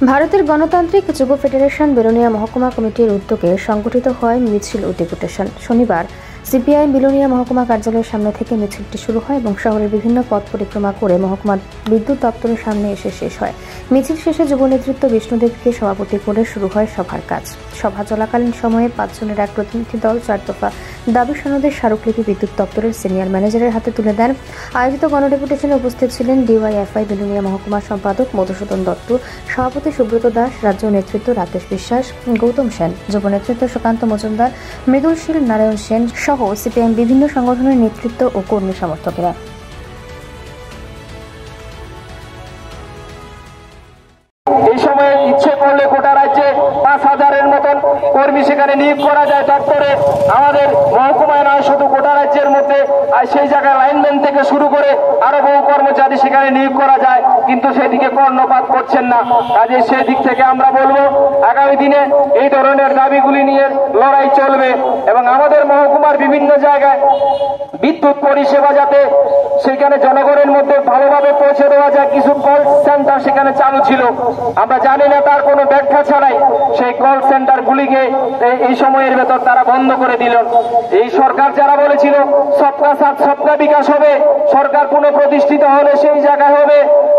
ভারতের গণতান্ত্রিক যুব ফেডারেশন বিলোনিয়া মহকুমা কমিটির উদ্যোগে সংগঠিত হয় মিছিল ও ডেপুটেশন। শনিবার সিপিআই বিলোনিয়া মহকুমা কার্যালয়ের সামনে থেকে মিছিলটি শুরু হয় এবং শহরের বিভিন্ন পথ পরিক্রমা করে মহকুমার বিদ্যুৎ দপ্তরের সামনে এসে শেষ হয়। মিছিল শেষে যুব নেতৃত্ব বিষ্ণুদেবকে সভাপতি করে শুরু হয় সভার কাজ। সভা চলাকালীন সময়ে 5 জনের এক প্রতিনিধি দল 4 দফা দাবি সনদের স্মারকলিপি বিদ্যুৎ দপ্তরের সিনিয়র ম্যানেজারের হাতে তুলে দেন। আয়োজিত গণডেপুটেশনে উপস্থিত ছিলেন ডিওয়াইএফআই বিলোনিয়া মহকুমা সম্পাদক মধুসূদন দত্ত, সভাপতি সুব্রত দাস, রাজ্য নেতৃত্ব রাকেশ বিশ্বাস, গৌতম সেন, যুব নেতৃত্ব সুকান্ত মজুমদার, মৃদুলশীল নারায়ণ সেন সহ সিপিএম বিভিন্ন সংগঠনের নেতৃত্ব ও কর্মী সমর্থকেরা। এই সময়ে ইচ্ছে করলে গোটা রাজ্যে 5,000-এর মতন কর্মী সেখানে নিয়োগ করা যায় দপ্তরে। আমাদের মহকুমায় নয়, শুধু গোটা রাজ্যের মধ্যে আর সেই জায়গায় লাইনম্যান থেকে শুরু করে আরো বহু কর্মচারী সেখানে নিয়োগ করা যায়, কিন্তু সেদিকে কর্ণপাত করছেন না। কাজে সেদিক থেকে আমরা বলবো আগামী দিনে এই ধরনের দাবিগুলি নিয়ে লড়াই চলবে এবং আমাদের মহকুমার বিভিন্ন জায়গায় বিদ্যুৎ পরিষেবা যাতে সেখানে জনগণের মধ্যে ভালোভাবে পৌঁছে দেওয়া যায়। কিছু কল সেন্টার সেখানে চালু ছিল, আমরা জানি না তার কোনো ব্যাখ্যা ছাড়াই সেই কল সেন্টার গুলিকে এই সময়ের ভেতর তারা বন্ধ করে দিল। এই সরকার যারা বলেছিল সবকা সাথ সবকা বিকাশ হবে, সরকার পুনঃপ্রতিষ্ঠিত হলে সেই জায়গায় হবে,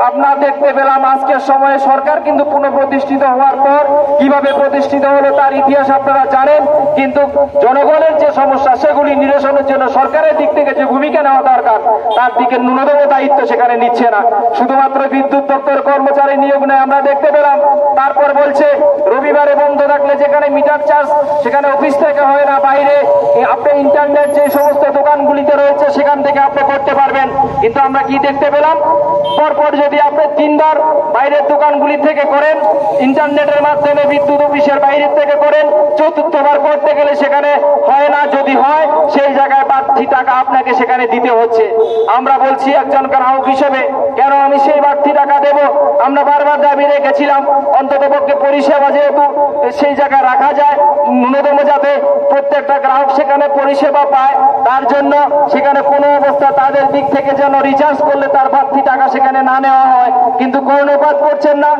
আপনারা দেখতে পেলাম আজকের সময়ে সরকার কিন্তু পুনঃপ্রতিষ্ঠিত হওয়ার পর কিভাবে প্রতিষ্ঠিত হলো তার ইতিহাস আপনারা জানেন। কিন্তু জনগণের যে সমস্যা সেগুলি নিরসনের জন্য সরকারের দিক থেকে যে ভূমিকা নেওয়া দরকার তার দিকে ন্যূনতম দায়িত্ব সেখানে নিচ্ছে না। শুধুমাত্র বিদ্যুৎ দপ্তরের কর্মচারী নিয়োগ নেয় আমরা দেখতে পেলাম। তারপর বলছে রবিবারে বন্ধ থাকলে যেখানে মিটার চার্জ সেখানে অফিস থেকে হয় না, বাইরে আপনি ইন্টারনেট যে সমস্ত দোকানগুলিতে রয়েছে সেখান থেকে আপনি করতে পারবেন। কিন্তু আমরা কি দেখতে পেলাম, পরপর যদি আপনি 3 বার বাইরের দোকানগুলি থেকে করেন, ইন্টারনেটের মাধ্যমে বিদ্যুৎ অফিসের বাইরে থেকে করেন, 4র্থবার করতে গেলে সেখানে হয় না, যদি হয় সেই জায়গায় বাড়তি টাকা আপনাকে সেখানে দিতে হচ্ছে। আমরা বলছি একজন গ্রাহক হিসেবে কেন আমি সেই বাড়তি টাকা দেব? আমরা বারবার দাবি রেখেছিলাম অন্ততপক্ষে পরিষেবা যেহেতু সেই জায়গায় রাখা যায়, ন্যূনতম যাতে প্রত্যেকটা গ্রাহক সেখানে পরিষেবা পায়, তার জন্য সেখানে কোনো অবস্থা তাদের দিক থেকে যেন রিচার্জ করলে তার বাড়তি টাকা সেখানে না নেওয়া হয়, কিন্তু কর্ণপাত করছেন না।